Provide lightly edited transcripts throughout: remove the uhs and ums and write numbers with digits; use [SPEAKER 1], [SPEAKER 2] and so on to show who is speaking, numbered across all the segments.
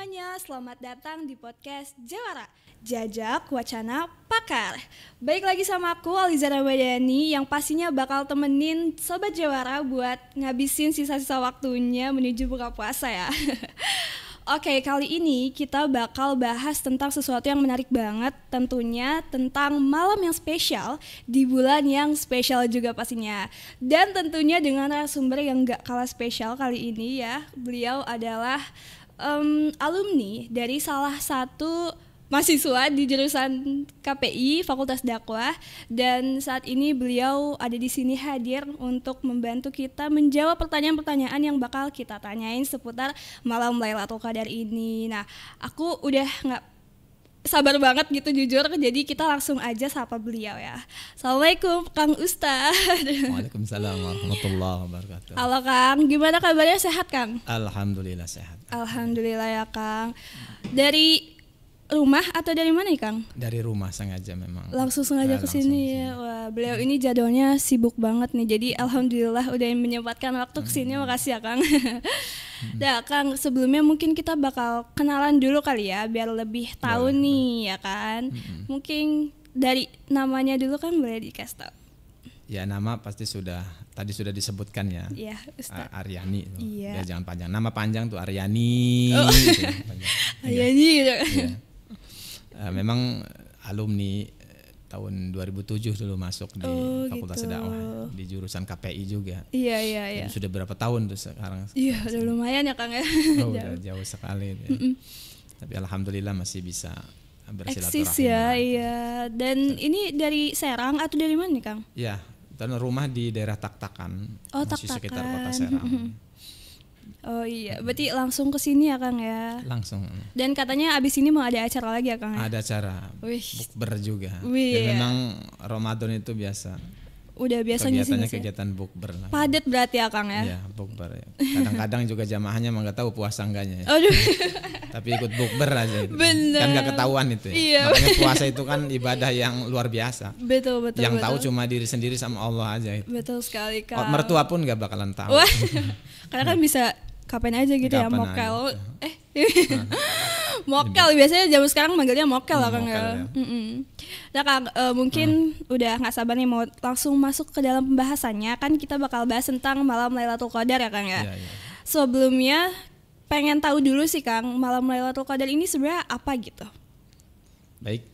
[SPEAKER 1] semuanya, selamat datang di podcast Jawara, Jajak Wacana Pakar. Baik lagi sama aku Aliza Ramadhani yang pastinya bakal temenin Sobat Jawara buat ngabisin sisa-sisa waktunya menuju buka puasa ya. Oke, kali ini kita bakal bahas tentang sesuatu yang menarik banget, tentunya tentang malam yang spesial di bulan yang spesial juga pastinya. Dan tentunya dengan narasumber yang gak kalah spesial kali ini ya, beliau adalah alumni dari salah satu mahasiswa di jurusan KPI Fakultas Dakwah, dan saat ini beliau ada di sini hadir untuk membantu kita menjawab pertanyaan-pertanyaan yang bakal kita tanyain seputar malam Lailatul Qadar ini. Nah, aku udah nggak sabar banget gitu jujur, jadi kita langsung aja sapa beliau ya. Assalamualaikum Kang Ustaz.
[SPEAKER 2] Waalaikumsalam warahmatullahi wabarakatuh.
[SPEAKER 1] Halo Kang, gimana kabarnya, sehat Kang?
[SPEAKER 2] Alhamdulillah sehat.
[SPEAKER 1] Alhamdulillah ya Kang. Dari rumah atau dari mana nih Kang?
[SPEAKER 2] Dari rumah sengaja memang.
[SPEAKER 1] Langsung sengaja ke sini ya. Wah, beliau ini jadwalnya sibuk banget nih. Jadi alhamdulillah udah menyempatkan waktu ke sini. Makasih ya Kang. Nah, Kang, sebelumnya mungkin kita bakal kenalan dulu kali ya biar lebih tahu nih ya kan. Mungkin dari namanya dulu kan boleh dikasih tahu.
[SPEAKER 2] Ya, nama pasti tadi sudah disebutkan ya.
[SPEAKER 1] Iya, Ustaz.
[SPEAKER 2] Aryani.
[SPEAKER 1] Iya.
[SPEAKER 2] Ya, jangan panjang. Nama panjang tuh Aryani.
[SPEAKER 1] Oh.
[SPEAKER 2] Gitu,
[SPEAKER 1] Aryani gitu.
[SPEAKER 2] Iya. Memang alumni tahun 2007 dulu masuk di Fakultas
[SPEAKER 1] gitu.
[SPEAKER 2] Dakwah di jurusan KPI juga.
[SPEAKER 1] Iya.
[SPEAKER 2] Jadi sudah berapa tahun tuh sekarang?
[SPEAKER 1] Iya, udah lumayan ya Kang ya.
[SPEAKER 2] Udah jauh sekali. Ya. Tapi alhamdulillah masih bisa bersilaturahmi.
[SPEAKER 1] Eksis ya, iya. Dan ini dari Serang atau dari mana nih Kang?
[SPEAKER 2] Ya, dan rumah di daerah Taktakan, masih
[SPEAKER 1] Taktakan.
[SPEAKER 2] sekitar kota Serang.
[SPEAKER 1] Oh iya, berarti langsung ke sini ya Kang ya.
[SPEAKER 2] Langsung.
[SPEAKER 1] Dan katanya abis ini mau ada acara lagi ya Kang ya?
[SPEAKER 2] Ada acara
[SPEAKER 1] Wih.
[SPEAKER 2] bukber juga.
[SPEAKER 1] Wih,
[SPEAKER 2] Dan
[SPEAKER 1] iya.
[SPEAKER 2] memang Ramadan itu biasa.
[SPEAKER 1] Udah biasanya sih.
[SPEAKER 2] Kegiatan bukber lah.
[SPEAKER 1] Padat berarti ya Kang ya?
[SPEAKER 2] Iya, bukber ya. Kadang-kadang juga jamaahnya emang nggak tahu puasa enggaknya. Ya.
[SPEAKER 1] Aduh.
[SPEAKER 2] Tapi ikut bukber aja. Gitu.
[SPEAKER 1] Bener.
[SPEAKER 2] Kan nggak ketahuan itu. Ya.
[SPEAKER 1] Iya.
[SPEAKER 2] Makanya puasa itu kan ibadah yang luar biasa.
[SPEAKER 1] Betul.
[SPEAKER 2] Yang tahu cuma diri sendiri sama Allah aja. Itu.
[SPEAKER 1] Betul sekali Kang.
[SPEAKER 2] Mertua pun nggak bakalan tahu.
[SPEAKER 1] Wah. Karena kan bisa kapan aja gitu ya,
[SPEAKER 2] Kapan
[SPEAKER 1] mokel.
[SPEAKER 2] aja.
[SPEAKER 1] Mokel biasanya zaman sekarang manggilnya mokel lah Kang
[SPEAKER 2] mokel,
[SPEAKER 1] ya.
[SPEAKER 2] ya.
[SPEAKER 1] Nah Kang, mungkin udah nggak sabar nih mau langsung masuk ke dalam pembahasannya. Kan kita bakal bahas tentang malam Lailatul Qadar ya Kang ya.
[SPEAKER 2] Iya.
[SPEAKER 1] Sebelumnya pengen tahu dulu sih Kang, malam Lailatul Qadar ini sebenarnya apa gitu?
[SPEAKER 2] Baik.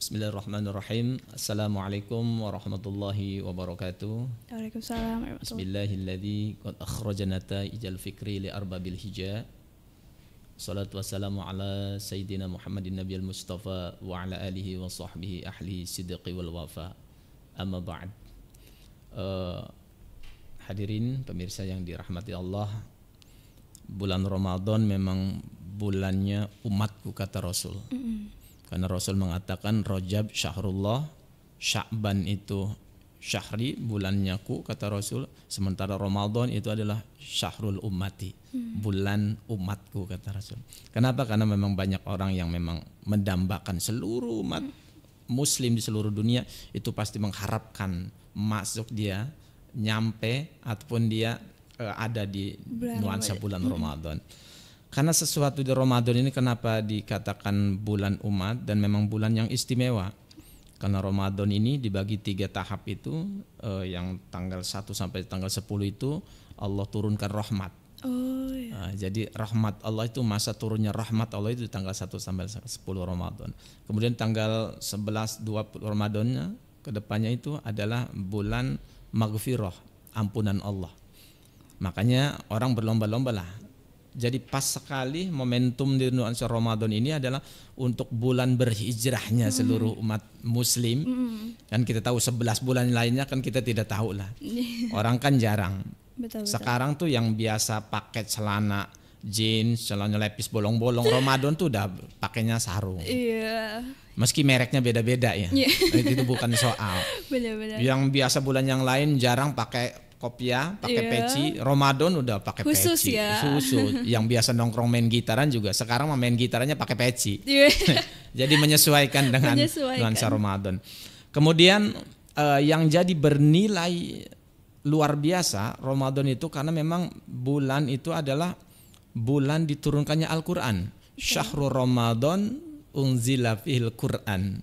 [SPEAKER 2] Bismillahirrahmanirrahim. Assalamualaikum warahmatullahi wabarakatuh.
[SPEAKER 1] Waalaikumsalam.
[SPEAKER 2] Bismillahilladzi qad akhrajana ta'ijal fikri li arbabil hija. Salatu wassalamu ala sayyidina Muhammadin nabiyil mustafa wa ala alihi wa sahbihi ahli sidqi wal wafa. Amma ba'd. Hadirin pemirsa yang dirahmati Allah, bulan Ramadan memang bulannya umatku kata Rasul. Karena Rasul mengatakan Rajab syahrullah, Sya'ban itu syahri, bulannya ku kata Rasul, sementara Ramadan itu adalah syahrul ummati, bulan umatku kata Rasul. Kenapa? Karena memang banyak orang yang memang mendambakan seluruh umat muslim di seluruh dunia itu pasti mengharapkan masuk dia nyampe ataupun dia ada di nuansa bulan Ramadan. Karena sesuatu di Ramadan ini kenapa dikatakan bulan umat dan memang bulan yang istimewa. Karena Ramadan ini dibagi 3 tahap itu, yang tanggal 1 sampai tanggal 10 itu Allah turunkan rahmat.
[SPEAKER 1] Oh iya.
[SPEAKER 2] Jadi rahmat Allah itu, masa turunnya rahmat Allah itu tanggal 1 sampai 10 Ramadan. Kemudian tanggal 11, 20 Ramadannya kedepannya itu adalah bulan maghfirah, ampunan Allah. Makanya orang berlomba-lomba lah. Jadi pas sekali momentum di nuansa Ramadan ini adalah untuk bulan berhijrahnya seluruh umat muslim. Kan kita tahu 11 bulan lainnya kan kita tidak tahu lah. Orang kan jarang.
[SPEAKER 1] Betul.
[SPEAKER 2] Sekarang tuh yang biasa pakai celana jeans, celana lepis bolong-bolong, Ramadan tuh udah pakainya sarung.
[SPEAKER 1] Iya.
[SPEAKER 2] Meski mereknya beda-beda ya. Itu bukan soal.
[SPEAKER 1] Benar-benar.
[SPEAKER 2] Yang biasa bulan yang lain jarang pakai kopiah, pakai peci, Ramadan udah pakai
[SPEAKER 1] khusus
[SPEAKER 2] peci.
[SPEAKER 1] ya.
[SPEAKER 2] Khusus. Yang biasa nongkrong main gitaran juga sekarang main gitarannya pakai peci.
[SPEAKER 1] Iya.
[SPEAKER 2] Jadi menyesuaikan dengan nuansa Ramadan. Kemudian yang jadi bernilai luar biasa Ramadan itu karena memang bulan itu adalah bulan diturunkannya Al-Quran. Syahrul Ramadan unzila fihil Quran.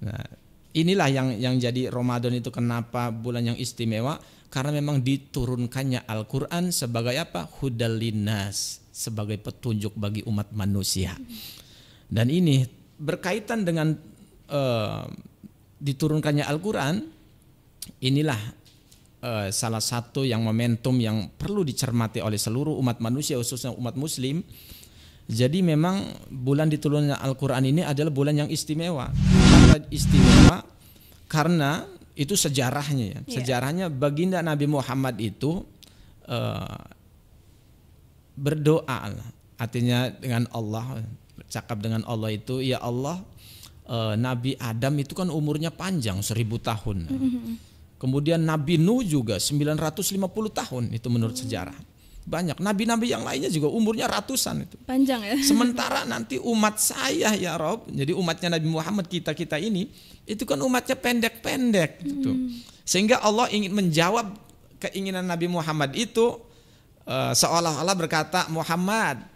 [SPEAKER 2] Nah, inilah yang jadi Ramadan itu kenapa bulan yang istimewa, karena memang diturunkannya Al-Quran sebagai apa? Hudal linnas, sebagai petunjuk bagi umat manusia. Dan ini berkaitan dengan diturunkannya Al-Quran. Inilah salah satu yang momentum yang perlu dicermati oleh seluruh umat manusia, khususnya umat muslim. Jadi memang bulan diturunkannya Al-Quran ini adalah bulan yang istimewa. Istimewa karena itu sejarahnya ya. Sejarahnya baginda Nabi Muhammad itu berdoa, artinya dengan Allah, bercakap dengan Allah itu, ya Allah, Nabi Adam itu kan umurnya panjang 1000 tahun. Kemudian Nabi Nuh juga 950 tahun, itu menurut sejarah. Banyak nabi-nabi yang lainnya juga umurnya ratusan itu.
[SPEAKER 1] Panjang ya.
[SPEAKER 2] Sementara nanti umat saya ya Rob, jadi umatnya Nabi Muhammad kita ini itu kan umatnya pendek-pendek gitu. Sehingga Allah ingin menjawab keinginan Nabi Muhammad itu, seolah-olah berkata, Muhammad,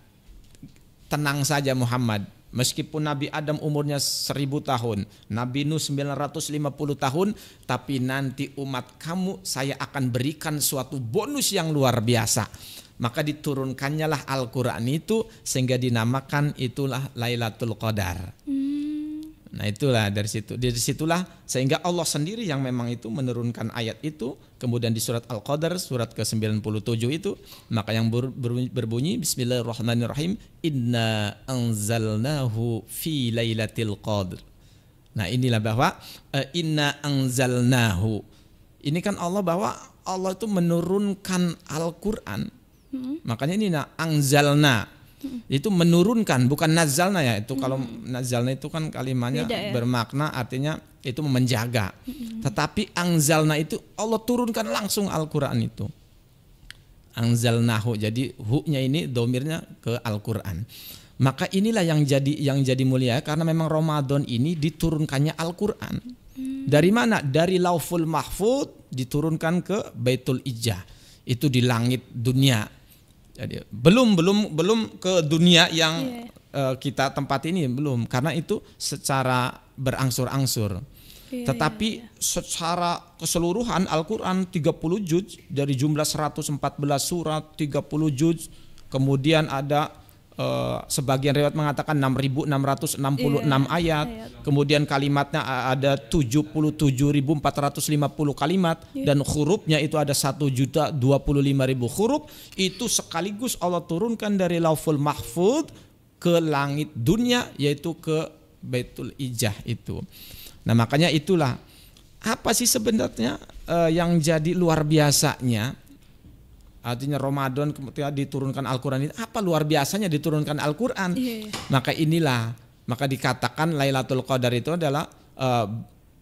[SPEAKER 2] tenang saja Muhammad. Meskipun Nabi Adam umurnya 1000 tahun, Nabi Nuh 950 tahun, tapi nanti umat kamu saya akan berikan suatu bonus yang luar biasa. Maka diturunkannya lah Al-Quran itu, sehingga dinamakan itulah Lailatul Qadar. Nah itulah dari situlah sehingga Allah sendiri yang memang itu menurunkan ayat itu. Kemudian di surat Al-Qadar surat ke-97 itu, maka yang berbunyi Bismillahirrahmanirrahim, Inna anzalnahu fi lailatul qadr. Nah inilah bahwa inna anzalnahu, ini kan Allah, bahwa Allah itu menurunkan Al-Quran. Makanya ini anzalna, itu menurunkan, bukan nazalna ya. Itu kalau nazalna itu kan kalimatnya ya? Bermakna artinya itu menjaga. Tetapi anzalna itu Allah turunkan langsung Al-Quran itu. Anzalnahu, jadi hu-nya ini domirnya ke Al-Quran. Maka inilah yang jadi mulia, karena memang Ramadan ini diturunkannya Al-Quran. Dari mana? Dari Lauful Mahfud diturunkan ke Baitul Izzah. Itu di langit dunia. Jadi belum ke dunia yang kita tempat ini, belum, karena itu secara berangsur-angsur. Tetapi secara keseluruhan Al-Quran 30 juz, dari jumlah 114 surat 30 juz. Kemudian ada sebagian riwayat mengatakan 6.666 ayat. Kemudian kalimatnya ada 77.450 kalimat. Dan hurufnya itu ada 1.025.000 huruf. Itu sekaligus Allah turunkan dari Lauful Mahfud ke langit dunia, yaitu ke Baitul Izzah itu. Nah makanya itulah, apa sih sebenarnya yang jadi luar biasanya, artinya Ramadan ketika diturunkan Al-Quran ini, apa luar biasanya diturunkan Al-Quran? Maka inilah, maka dikatakan Lailatul Qadar itu adalah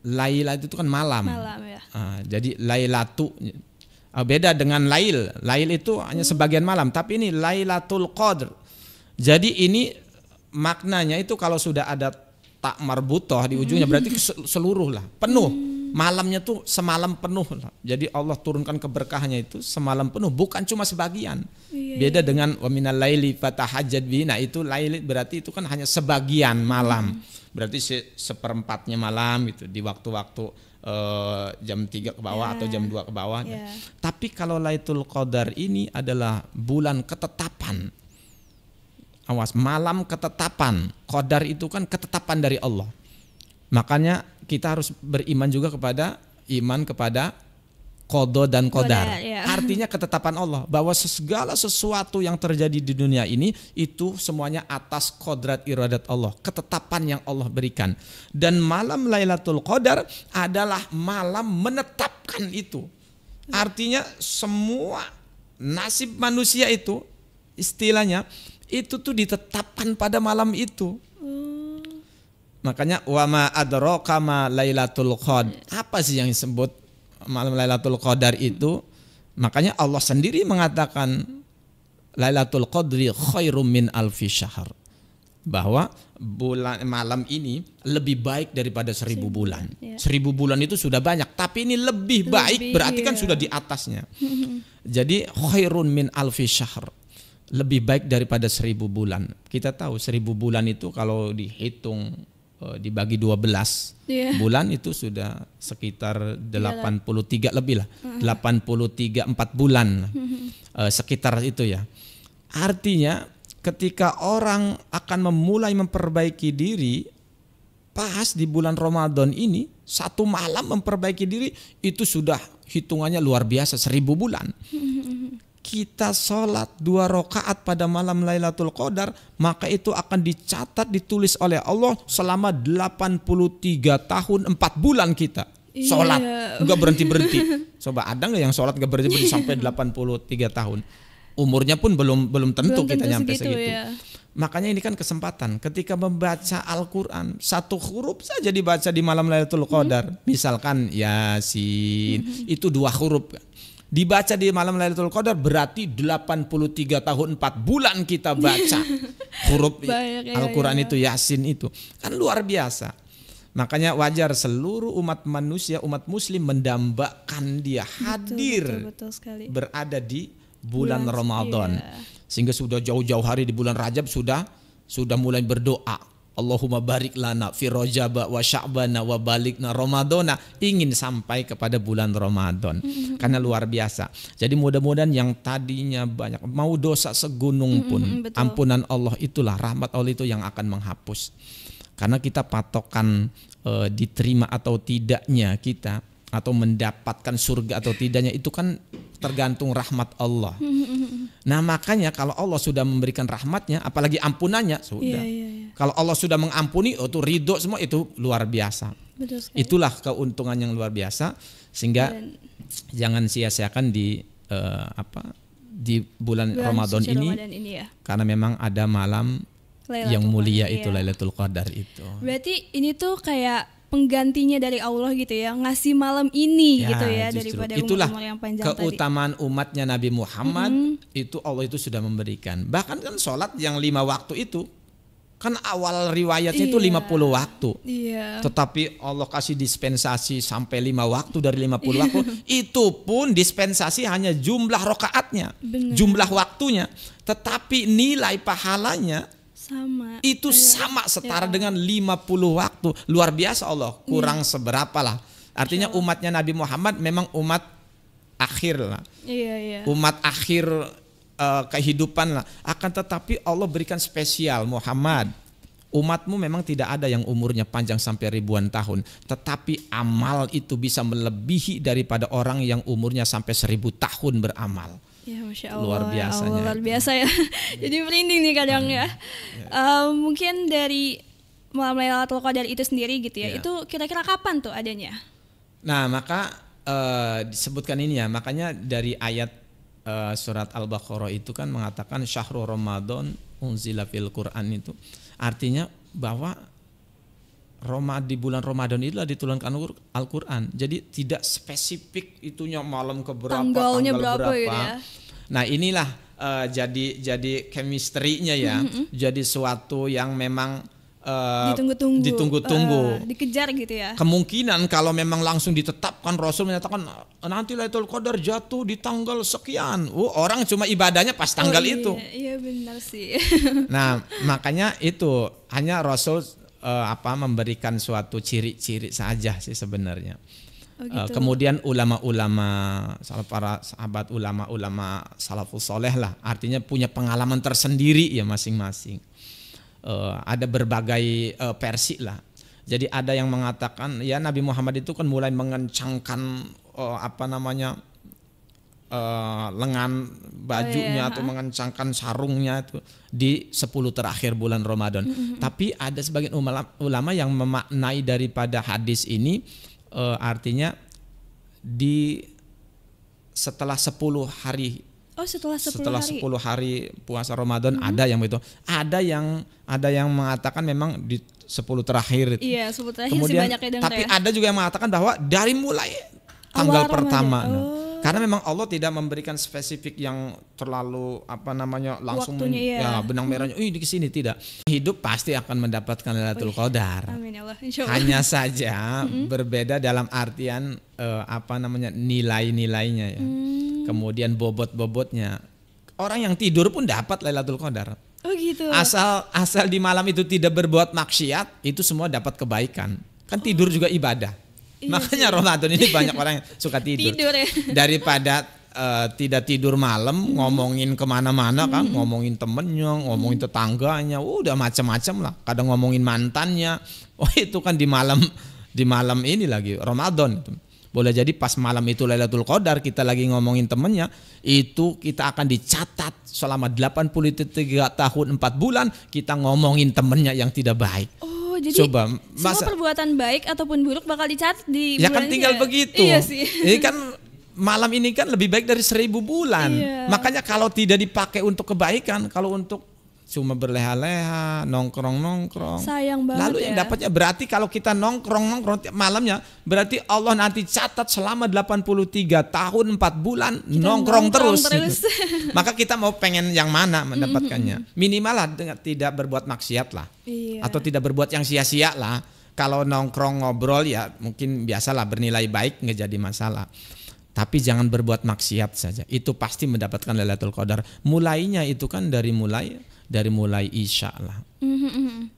[SPEAKER 2] Lailat itu kan malam. Ya. Jadi Lailatu beda dengan Lail. Lail itu hanya sebagian malam, tapi ini Lailatul Qadar. Jadi ini maknanya itu kalau sudah ada tak marbutoh di ujungnya berarti seluruh lah, penuh. Malamnya tuh semalam penuh. Jadi Allah turunkan keberkahannya itu semalam penuh, bukan cuma sebagian. Beda dengan wa minal laili fatahajjad bihi. Nah itu lail berarti itu kan hanya sebagian malam. Berarti seperempatnya malam gitu, di waktu-waktu jam 3 ke bawah atau jam 2 ke bawah. Tapi kalau Lailatul Qadar ini adalah bulan ketetapan. Awas, malam ketetapan. Qadar itu kan ketetapan dari Allah. Makanya kita harus beriman juga kepada qada dan qadar. Artinya ketetapan Allah, bahwa segala sesuatu yang terjadi di dunia ini itu semuanya atas kodrat iradat Allah, ketetapan yang Allah berikan. Dan malam Lailatul Qadar adalah malam menetapkan itu. Artinya semua nasib manusia itu istilahnya itu tuh ditetapkan pada malam itu. Makanya wa ma adraka ma Lailatul Qadar. Apa sih yang disebut malam Lailatul Qadar itu? Makanya Allah sendiri mengatakan Lailatul Qadri khairum min alfi syahr. Bahwa malam ini lebih baik daripada 1000 bulan. 1000 bulan itu sudah banyak, tapi ini lebih baik, berarti kan sudah di atasnya. Jadi khairun min alfi syahr. lebih baik daripada 1000 bulan. Kita tahu 1000 bulan itu kalau dihitung dibagi 12 bulan itu sudah sekitar 83 lebih lah. 83 4 bulan. Sekitar itu ya. Artinya ketika orang akan memulai memperbaiki diri pas di bulan Ramadan ini, satu malam memperbaiki diri itu sudah hitungannya luar biasa, 1000 bulan. Kita sholat 2 rakaat pada malam Lailatul Qadar, maka itu akan dicatat, ditulis oleh Allah selama 83 tahun 4 bulan kita sholat, nggak berhenti-berhenti. Coba ada nggak yang sholat nggak berhenti-berhenti sampai 83 tahun? Umurnya pun belum tentu kita nyampe segitu. Ya. Makanya ini kan kesempatan ketika membaca Al-Quran, satu huruf saja dibaca di malam Lailatul Qadar. Misalkan Yasin, itu 2 huruf. Dibaca di malam Lailatul Qadar berarti 83 tahun 4 bulan kita baca huruf Al-Quran itu, Yasin itu. Kan luar biasa. Makanya wajar seluruh umat manusia, umat muslim mendambakan dia hadir
[SPEAKER 1] betul sekali.
[SPEAKER 2] Berada di bulan Ramadan. Sehingga sudah jauh-jauh hari di bulan Rajab sudah mulai berdoa. Allahumma barik lana fi Rajab wa Sya'bana wa balikna Ramadana, ingin sampai kepada bulan Ramadan. Karena luar biasa. Jadi mudah-mudahan yang tadinya banyak mau dosa segunung pun, ampunan Allah itulah, rahmat Allah itu yang akan menghapus. Karena kita patokan diterima atau tidaknya kita, atau mendapatkan surga atau tidaknya itu kan tergantung rahmat Allah. Nah makanya kalau Allah sudah memberikan rahmatnya, apalagi ampunannya, sudah. Kalau Allah sudah mengampuni, itu ridho semua, itu luar biasa. Itulah keuntungan yang luar biasa. Sehingga jangan sia-siakan di bulan Ramadan ini ya. Karena memang ada malam yang mulia itu, Lailatul Qadar itu.
[SPEAKER 1] Berarti ini tuh kayak penggantinya dari Allah gitu ya, ngasih malam ini gitu ya, daripada umur yang panjang tadi. Keutamaan
[SPEAKER 2] umatnya Nabi Muhammad itu Allah itu sudah memberikan. Bahkan kan sholat yang 5 waktu itu kan awal riwayatnya itu 50 waktu. Tetapi Allah kasih dispensasi sampai 5 waktu dari 50 waktu. Itu pun dispensasi hanya jumlah rakaatnya, jumlah waktunya. Tetapi nilai pahalanya sama setara dengan 50 waktu. Luar biasa Allah, kurang seberapa lah. Artinya umatnya Nabi Muhammad memang umat akhir lah. Umat akhir kehidupan lah. Akan tetapi Allah berikan spesial, Muhammad, umatmu memang tidak ada yang umurnya panjang sampai ribuan tahun, tetapi amal itu bisa melebihi daripada orang yang umurnya sampai 1000 tahun beramal.
[SPEAKER 1] Ya, Masya Allah, luar biasa ya. Jadi merinding nih kadang ya. Mungkin dari malam Lailatul Qadar itu sendiri gitu ya. Itu kira-kira kapan tuh adanya?
[SPEAKER 2] Nah maka disebutkan ini ya. Makanya dari ayat surat Al-Baqarah itu kan mengatakan syahrul Ramadan unzila fil Quran, itu artinya bahwa di bulan Ramadan itulah diturunkan Al-Quran. Jadi tidak spesifik itunya malam keberapa, tanggal berapa. Gitu ya? Nah inilah jadi chemistry-nya ya. Jadi suatu yang memang ditunggu-tunggu,
[SPEAKER 1] dikejar gitu ya.
[SPEAKER 2] Kemungkinan kalau memang langsung ditetapkan, Rasul menyatakan nanti Lailatul Qadar jatuh di tanggal sekian. Orang cuma ibadahnya pas tanggal itu.
[SPEAKER 1] Iya benar sih.
[SPEAKER 2] Nah makanya itu hanya Rasul memberikan suatu ciri-ciri saja sih sebenarnya. Gitu. Kemudian ulama-ulama, para sahabat ulama-ulama salafus soleh lah, artinya punya pengalaman tersendiri ya masing-masing. Ada berbagai versi lah. Jadi ada yang mengatakan ya Nabi Muhammad itu kan mulai mengencangkan lengan bajunya atau mengencangkan sarungnya itu di 10 terakhir bulan Ramadan. Tapi ada sebagian ulama yang memaknai daripada hadis ini artinya setelah 10 hari. Setelah 10 hari puasa Ramadan ada yang begitu. Ada yang mengatakan memang di 10 terakhir.
[SPEAKER 1] Iya, 10 terakhir
[SPEAKER 2] kemudian,
[SPEAKER 1] sih banyak yang
[SPEAKER 2] tapi ada juga yang mengatakan bahwa dari mulai tanggal pertama. Karena memang Allah tidak memberikan spesifik yang terlalu langsung benang merahnya di sini, tidak. Hidup pasti akan mendapatkan Lailatul Qadar.
[SPEAKER 1] Amin ya Allah, insyaallah.
[SPEAKER 2] Hanya saja berbeda dalam artian nilai-nilainya ya. Kemudian bobot-bobotnya. orang yang tidur pun dapat Lailatul Qadar.
[SPEAKER 1] Oh gitu.
[SPEAKER 2] Asal di malam itu tidak berbuat maksiat, itu semua dapat kebaikan. Kan tidur juga ibadah.
[SPEAKER 1] Iya
[SPEAKER 2] Makanya Ramadan ini banyak orang yang suka tidur.
[SPEAKER 1] Tidur ya.
[SPEAKER 2] Daripada tidak tidur malam, ngomongin kemana-mana kan, ngomongin temennya, ngomongin tetangganya, udah macam-macam lah. Kadang ngomongin mantannya. Oh itu kan di malam ini lagi Ramadan. Boleh jadi pas malam itu Lailatul Qadar kita lagi ngomongin temennya, itu kita akan dicatat selama 83 tahun 4 bulan kita ngomongin temennya yang tidak baik.
[SPEAKER 1] Oh jadi
[SPEAKER 2] coba
[SPEAKER 1] semua perbuatan baik ataupun buruk bakal dicatat di
[SPEAKER 2] ya kan
[SPEAKER 1] bulannya.
[SPEAKER 2] tinggal begitu.
[SPEAKER 1] Iya sih.
[SPEAKER 2] Ini kan malam ini kan lebih baik dari 1000 bulan.
[SPEAKER 1] Iya.
[SPEAKER 2] Makanya kalau tidak dipakai untuk kebaikan, kalau untuk cuma berleha-leha, nongkrong-nongkrong.
[SPEAKER 1] Sayang banget.
[SPEAKER 2] Lalu yang dapatnya berarti kalau kita nongkrong tiap malamnya, berarti Allah nanti catat selama 83 tahun 4 bulan kita nongkrong terus. Gitu. Maka kita mau pengen yang mana mendapatkannya? Minimal lah tidak berbuat maksiat lah.
[SPEAKER 1] Iya.
[SPEAKER 2] Atau tidak berbuat yang sia-sia lah. Kalau nongkrong ngobrol ya mungkin biasalah bernilai baik, nggak jadi masalah. Tapi jangan berbuat maksiat saja. Itu pasti mendapatkan Lailatul Qadar. Mulainya itu kan dari mulai Isya lah.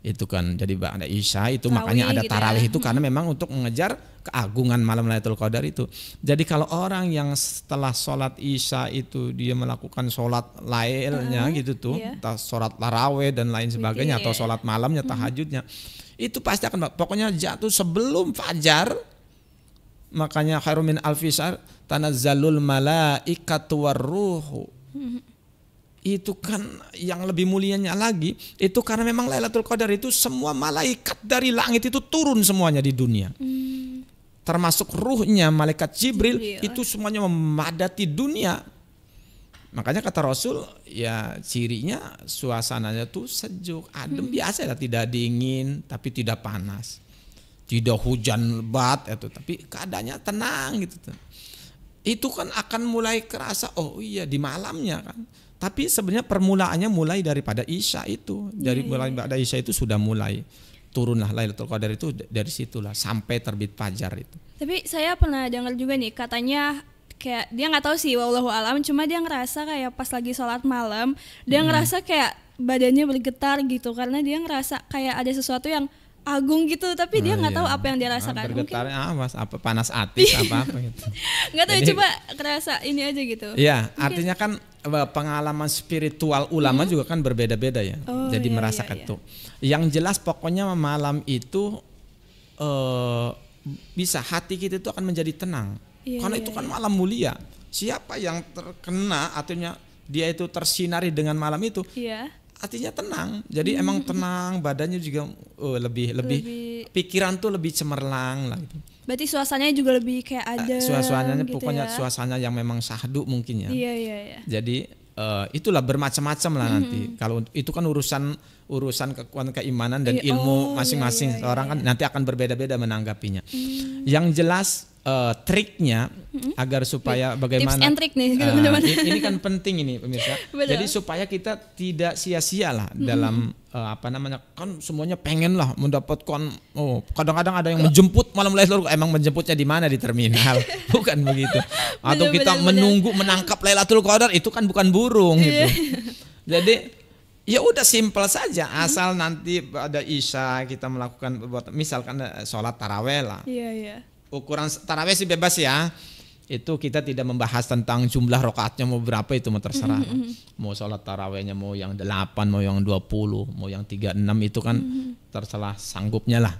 [SPEAKER 2] Itu kan jadi ba'da Isya itu tarawih, makanya ada tarawih gitu ya. Itu karena memang untuk mengejar keagungan malam Lailatul Qadar itu. Jadi kalau orang yang setelah sholat Isya itu dia melakukan sholat lailnya gitu tuh, entah sholat tarawih dan lain sebagainya, atau sholat malamnya, tahajudnya, itu pasti akan pokoknya jatuh sebelum fajar. Makanya khairum min alfi syahr tanazzalul malaikatu warruhu. Itu kan yang lebih mulianya lagi, itu karena memang Lailatul Qadar itu semua malaikat dari langit itu turun semuanya di dunia. Termasuk ruhnya malaikat Jibril itu semuanya memadati dunia. Makanya kata Rasul, ya cirinya suasananya tuh sejuk, adem, biasa ya, tidak dingin tapi tidak panas. Tidak hujan lebat itu, tapi keadaannya tenang gitu. Itu kan akan mulai kerasa, oh iya di malamnya kan. Tapi sebenarnya permulaannya mulai daripada Isya itu. Mulai pada Isya itu sudah mulai turunlah Lailatul Qadar itu, dari situlah sampai terbit fajar itu.
[SPEAKER 1] Tapi saya pernah dengar juga nih, katanya kayak dia nggak tahu sih wallahu alam, cuma dia ngerasa kayak pas lagi sholat malam dia ngerasa kayak badannya bergetar gitu, karena dia ngerasa kayak ada sesuatu yang agung gitu, tapi dia nggak tahu apa yang dia rasakan.
[SPEAKER 2] Bergetarnya apa panas atis apa gitu.
[SPEAKER 1] Nggak tahu, coba kerasa ini aja gitu.
[SPEAKER 2] Iya, artinya kan pengalaman spiritual ulama juga kan berbeda-beda ya. Jadi merasakan itu. Yang jelas pokoknya malam itu bisa hati kita itu akan menjadi tenang. Karena itu kan malam mulia. Siapa yang terkena, artinya dia itu tersinari dengan malam itu. Artinya tenang, jadi emang tenang, badannya juga lebih pikiran tuh lebih cemerlang lah gitu.
[SPEAKER 1] Berarti suasananya juga lebih kayak ada.
[SPEAKER 2] Suasananya
[SPEAKER 1] gitu
[SPEAKER 2] pokoknya
[SPEAKER 1] ya.
[SPEAKER 2] suasana yang memang syahdu mungkin ya.
[SPEAKER 1] Iya.
[SPEAKER 2] Jadi itulah bermacam-macam lah nanti. Kalau itu kan urusan kekuatan keimanan dan ilmu masing-masing orang kan nanti akan berbeda-beda menanggapinya. Yang jelas triknya agar supaya bagaimana
[SPEAKER 1] tips and trick nih
[SPEAKER 2] ini kan penting ini pemirsa. Jadi supaya kita tidak sia-sia lah dalam kan semuanya pengen lah mendapatkan. Kadang-kadang ada yang menjemput malam Lailatul Qadar, emang menjemputnya di mana, di terminal bukan begitu, atau kita menunggu menangkap Lailatul Qadar, itu kan bukan burung gitu. Jadi ya udah simpel saja, asal nanti pada Isya kita melakukan misalkan sholat taraweh lah.
[SPEAKER 1] Iya.
[SPEAKER 2] Ukuran taraweh sih bebas ya. Itu kita tidak membahas tentang jumlah rakaatnya mau berapa, itu mau terserah. Mau sholat tarawehnya mau yang 8, mau yang 20, mau yang 36, itu kan terserah sanggupnya lah.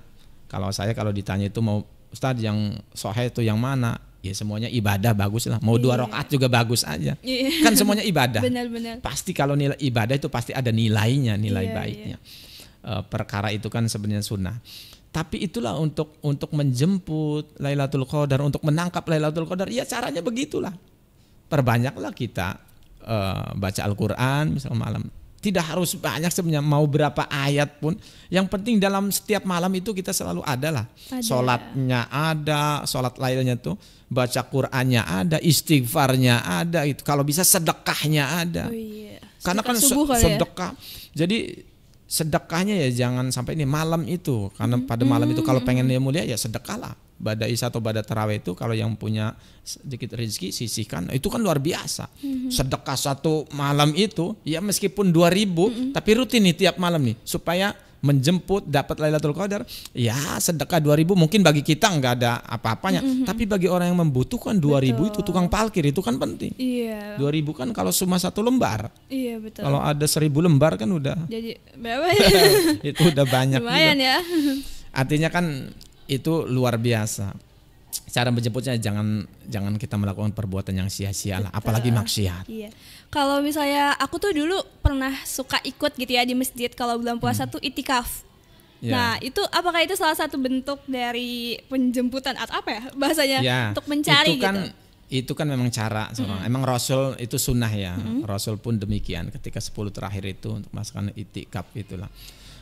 [SPEAKER 2] Kalau ditanya itu mau Ustadz yang sahih itu yang mana? Ya semuanya ibadah bagus lah. Mau 2 rakaat juga bagus aja. Kan semuanya ibadah.
[SPEAKER 1] Benar.
[SPEAKER 2] Pasti kalau nilai ibadah itu pasti ada nilainya, nilai baiknya. Perkara itu kan sebenarnya sunnah. Tapi itulah untuk menjemput Lailatul Qadar, untuk menangkap Lailatul Qadar, ya caranya begitulah. Perbanyaklah kita baca Al-Quran misalnya malam. Tidak harus banyak sebenarnya, mau berapa ayat pun. Yang penting dalam setiap malam itu kita selalu ada lah. Sholatnya ada, sholat lailnya tuh, baca Qurannya ada, istighfarnya ada, itu kalau bisa sedekahnya ada. Karena kan sedekah. Jadi sedekahnya ya jangan sampai ini malam itu, karena pada malam itu kalau pengen dia mulia ya sedekahlah. Bada isya atau bada tarawih itu kalau yang punya sedikit rezeki sisihkan, itu kan luar biasa. Sedekah satu malam itu ya meskipun 2.000 tapi rutin nih tiap malam nih supaya menjemput dapat Lailatul Qadar. Ya sedekah 2.000 mungkin bagi kita nggak ada apa-apanya, tapi bagi orang yang membutuhkan 2.000 itu tukang parkir itu kan penting.
[SPEAKER 1] Iya.
[SPEAKER 2] 2.000 kan kalau cuma 1 lembar.
[SPEAKER 1] Iya betul.
[SPEAKER 2] Kalau ada 1.000 lembar kan udah.
[SPEAKER 1] Jadi berapa ya?
[SPEAKER 2] Itu udah banyak.
[SPEAKER 1] Lumayan ya.
[SPEAKER 2] Artinya kan itu luar biasa. Cara menjemputnya jangan kita melakukan perbuatan yang sia-sia lah, apalagi maksiat.
[SPEAKER 1] Iya. Kalau misalnya aku tuh dulu pernah suka ikut gitu ya di masjid kalau bulan puasa tuh itikaf.
[SPEAKER 2] Ya.
[SPEAKER 1] Nah, itu apakah itu salah satu bentuk dari penjemputan atau apa ya bahasanya
[SPEAKER 2] Ya,
[SPEAKER 1] untuk mencari
[SPEAKER 2] itu kan,
[SPEAKER 1] gitu?
[SPEAKER 2] Itu kan memang cara emang Rasul itu sunnah ya. Rasul pun demikian ketika 10 terakhir itu untuk melaksanakan itikaf itulah.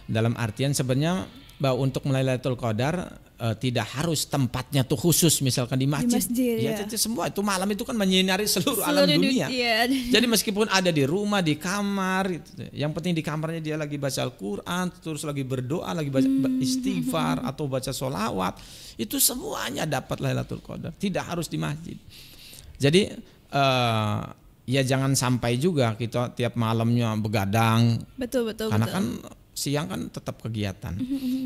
[SPEAKER 2] Dalam artian sebenarnya bahwa untuk Lailatul Qadar tidak harus tempatnya tuh khusus misalkan di masjid. Ya, semua itu malam itu kan menyinari seluruh alam dunia.
[SPEAKER 1] Iya.
[SPEAKER 2] Jadi meskipun ada di rumah, di kamar, yang penting di kamarnya dia lagi baca Al-Quran, terus lagi berdoa, lagi baca istighfar atau baca sholawat, itu semuanya dapat Lailatul Qadar. Tidak harus di masjid. Jadi ya jangan sampai juga kita tiap malamnya begadang.
[SPEAKER 1] Betul.
[SPEAKER 2] Karena kan siang kan tetap kegiatan.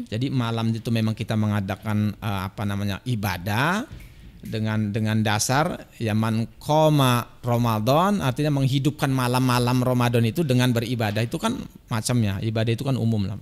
[SPEAKER 2] Jadi malam itu memang kita mengadakan ibadah dengan dasar ya man qoma Ramadan, artinya menghidupkan malam-malam Ramadan itu dengan beribadah. Itu kan macamnya, ibadah itu kan umum lah.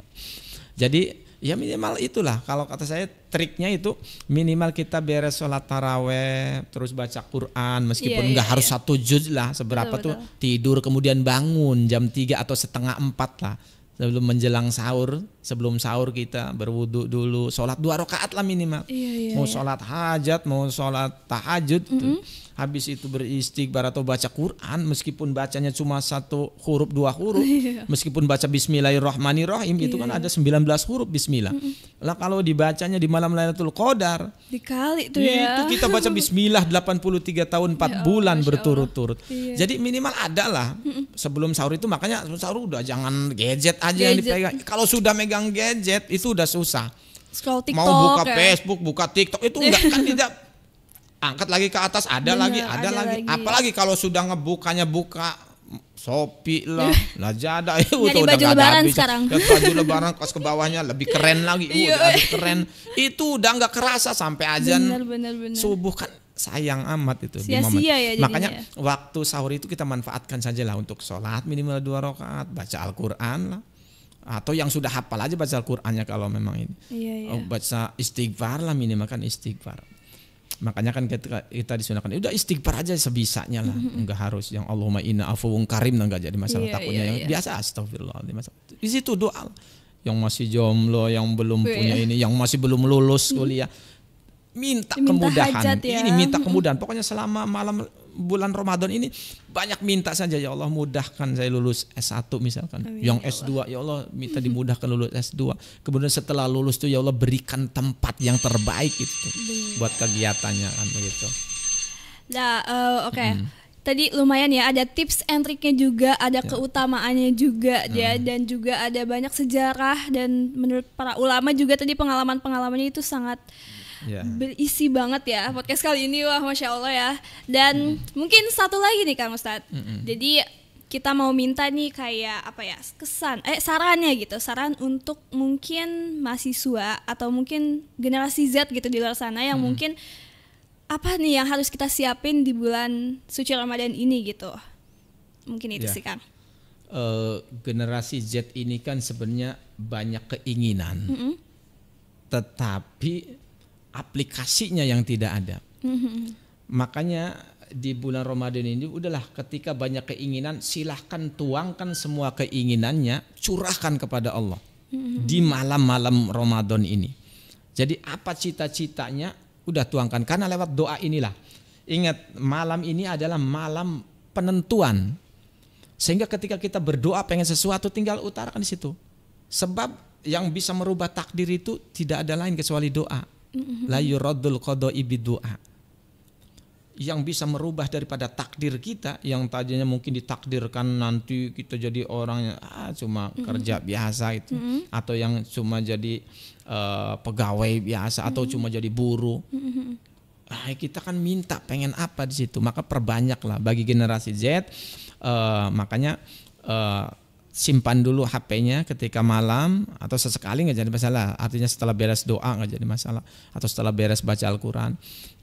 [SPEAKER 2] Jadi ya minimal itulah, kalau kata saya triknya itu minimal kita beres sholat taraweh terus baca Quran meskipun nggak harus 1 juz lah, seberapa tuh tidur kemudian bangun jam 3 atau setengah 4 lah. Sebelum menjelang sahur, sebelum sahur kita berwudu dulu, sholat 2 rakaat lah minimal. Mau sholat hajat, mau sholat tahajud, habis itu beristighfar atau baca Quran, meskipun bacanya cuma 1 huruf 2 huruf, meskipun baca Bismillahirrahmanirrahim, itu kan ada 19 huruf Bismillah. Lah kalau dibacanya di malam Lailatul Qadar,
[SPEAKER 1] dikali tuh ya.
[SPEAKER 2] Itu kita baca Bismillah 83 tahun 4 bulan berturut-turut. Jadi minimal ada lah sebelum sahur itu, makanya sahur udah jangan gadget aja yang dipegang. Kalau sudah megang gadget itu udah susah.
[SPEAKER 1] Scroll TikTok,
[SPEAKER 2] mau buka Facebook, buka TikTok itu enggak kan tidak. Angkat lagi ke atas ada lagi. Apalagi kalau sudah ngebukanya buka Shopee lah, Lazada itu udah
[SPEAKER 1] baju lebaran sekarang.
[SPEAKER 2] Ya, baju lebaran kos ke bawahnya lebih keren lagi. Udah lebih keren. Itu udah enggak kerasa sampai azan subuh kan. Sayang amat itu di momen.
[SPEAKER 1] Ya,
[SPEAKER 2] makanya waktu sahur itu kita manfaatkan saja lah untuk sholat minimal 2 rakaat, baca Al-Quran lah, atau yang sudah hafal aja baca Al-Qurannya kalau memang ini. Baca istighfar lah, minimal kan istighfar. Makanya kan kita disunahkan udah istighfar aja sebisanya lah, enggak harus yang Allahumma inna afuwun karim, enggak jadi masalah. Takutnya yang biasa astagfirullahaladzim. Di situ doa. Yang masih jomblo, yang belum punya ini, yang masih belum lulus kuliah, minta kemudahan.
[SPEAKER 1] Hajat, ya.
[SPEAKER 2] Ini minta kemudahan. Pokoknya selama malam bulan Ramadan ini banyak minta saja, ya Allah mudahkan saya lulus S1 misalkan. Amin, yang S2 ya Allah minta dimudahkan lulus S2. Kemudian setelah lulus tuh ya Allah berikan tempat yang terbaik itu buat kegiatannya kan begitu.
[SPEAKER 1] Nah, oke. Tadi lumayan ya, ada tips and triknya juga, ada keutamaannya juga ya, dan juga ada banyak sejarah, dan menurut para ulama juga tadi pengalaman-pengalamannya itu sangat berisi banget ya podcast kali ini. Wah, Masya Allah ya. Dan mungkin satu lagi nih Kang Ustadz. Jadi kita mau minta nih kayak apa ya, sarannya gitu, saran untuk mungkin mahasiswa atau mungkin generasi Z gitu di luar sana yang mungkin apa nih yang harus kita siapin di bulan suci Ramadan ini gitu. Mungkin itu sih Kang.
[SPEAKER 2] Generasi Z ini kan sebenarnya banyak keinginan, tetapi aplikasinya yang tidak ada. Makanya di bulan Ramadan ini udahlah, ketika banyak keinginan silahkan tuangkan semua keinginannya, curahkan kepada Allah di malam-malam Ramadan ini. Jadi apa cita-citanya udah tuangkan, karena lewat doa inilah. Ingat, malam ini adalah malam penentuan. Sehingga ketika kita berdoa pengen sesuatu tinggal utarakan di situ. Sebab yang bisa merubah takdir itu tidak ada lain kecuali doa. La yuraddul qada'i bidu'a. yang bisa merubah daripada takdir kita, yang tadinya mungkin ditakdirkan nanti kita jadi orang yang cuma kerja biasa itu, atau yang cuma jadi pegawai biasa, atau cuma jadi buruh. Kita kan minta pengen apa di situ, maka perbanyaklah bagi generasi Z. Makanya simpan dulu HP-nya ketika malam, atau sesekali nggak jadi masalah. Artinya setelah beres doa nggak jadi masalah, atau setelah beres baca Al-Quran.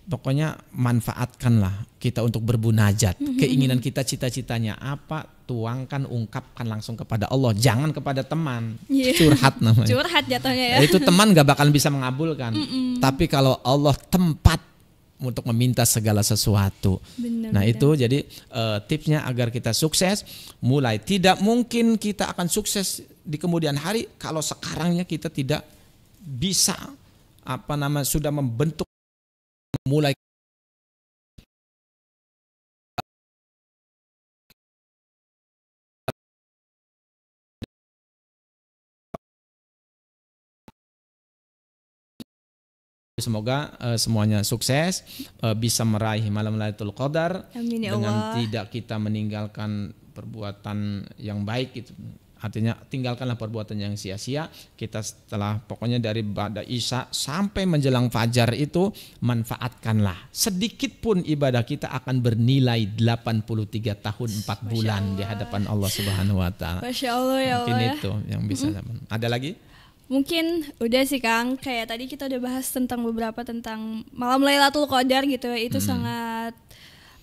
[SPEAKER 2] Pokoknya manfaatkanlah kita untuk berbunajat. Keinginan kita, cita-citanya apa, tuangkan, ungkapkan langsung kepada Allah. Jangan kepada teman. Curhat namanya.
[SPEAKER 1] Curhat jatuhnya ya.
[SPEAKER 2] Itu teman gak bakal bisa mengabulkan. Tapi kalau Allah tempat untuk meminta segala sesuatu. Nah itu jadi tipsnya agar kita sukses. Mulai tidak mungkin kita akan sukses di kemudian hari kalau sekarangnya kita tidak bisa sudah membentuk, mulai semoga semuanya sukses, bisa meraih malam Lailatul Qadar.
[SPEAKER 1] Amin ya
[SPEAKER 2] dengan
[SPEAKER 1] Allah.
[SPEAKER 2] tidak kita meninggalkan perbuatan yang baik itu. Artinya tinggalkanlah perbuatan yang sia-sia. Kita setelah pokoknya dari ba'da Isya sampai menjelang fajar itu manfaatkanlah. Sedikit pun ibadah kita akan bernilai 83 tahun 4 bulan di hadapan Allah Subhanahu wa taala.
[SPEAKER 1] Masya Allah ya Allah.
[SPEAKER 2] Mungkin
[SPEAKER 1] Ya.
[SPEAKER 2] itu yang bisa. Ada lagi?
[SPEAKER 1] Mungkin udah sih Kang, kayak tadi kita udah bahas tentang beberapa tentang malam Lailatul Qadar gitu ya. Itu sangat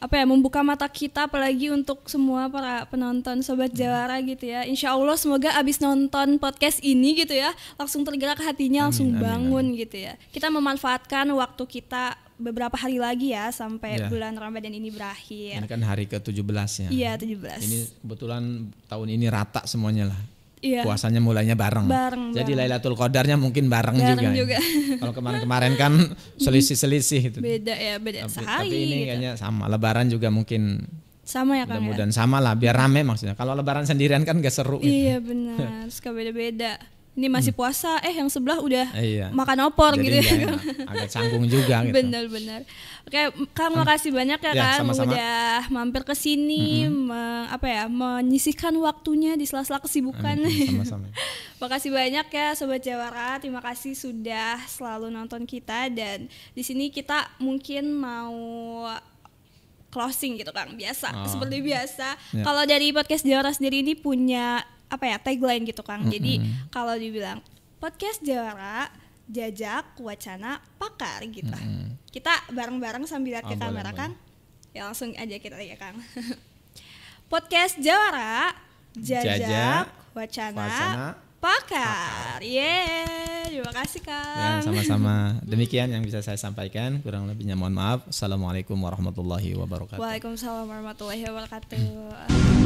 [SPEAKER 1] membuka mata kita, apalagi untuk semua para penonton Sobat Jawara gitu ya. Insya Allah semoga abis nonton podcast ini gitu ya, langsung tergerak hatinya, langsung bangun gitu ya. Kita memanfaatkan waktu kita beberapa hari lagi ya sampai bulan Ramadan ini berakhir.
[SPEAKER 2] Ini kan hari ke-17 ya.
[SPEAKER 1] Iya 17.
[SPEAKER 2] Ini kebetulan tahun ini rata semuanya lah.
[SPEAKER 1] Iya.
[SPEAKER 2] Puasanya mulainya bareng. Jadi Lailatul Qadarnya mungkin bareng juga. Kalau kemarin-kemarin kan selisih-selisih gitu.
[SPEAKER 1] Beda ya, beda sehari.
[SPEAKER 2] Tapi ini
[SPEAKER 1] gitu.
[SPEAKER 2] kayaknya sama. Lebaran juga mungkin
[SPEAKER 1] sama ya Kang.
[SPEAKER 2] Mudah-mudahan sama lah, biar rame maksudnya. Kalau Lebaran sendirian kan gak seru.
[SPEAKER 1] Iya benar, suka beda-beda. Ini masih puasa, yang sebelah udah
[SPEAKER 2] Iya.
[SPEAKER 1] makan opor.
[SPEAKER 2] Jadi
[SPEAKER 1] gitu ya.
[SPEAKER 2] agak canggung juga gitu.
[SPEAKER 1] Benar-benar. Oke, Kang makasih banyak ya Kang
[SPEAKER 2] sama-sama.
[SPEAKER 1] udah mampir ke sini, menyisihkan waktunya di sela-sela kesibukan.
[SPEAKER 2] Sama-sama.
[SPEAKER 1] Makasih banyak ya Sobat Jawara, terima kasih sudah selalu nonton kita, dan di sini kita mungkin mau closing gitu Kang, biasa seperti biasa.
[SPEAKER 2] Ya.
[SPEAKER 1] Kalau dari podcast Jawara sendiri ini punya tagline gitu Kang. Jadi kalau dibilang podcast Jawara, jajak, wacana, pakar gitu. Kita bareng-bareng sambil lihat ke kamera
[SPEAKER 2] boleh.
[SPEAKER 1] Kang. Ya langsung aja kita ya Kang. Podcast Jawara, jajak, wacana, pakar. Terima kasih Kang.
[SPEAKER 2] Ya, sama-sama. Demikian yang bisa saya sampaikan. Kurang lebihnya mohon maaf. Assalamualaikum warahmatullahi wabarakatuh.
[SPEAKER 1] Waalaikumsalam warahmatullahi wabarakatuh.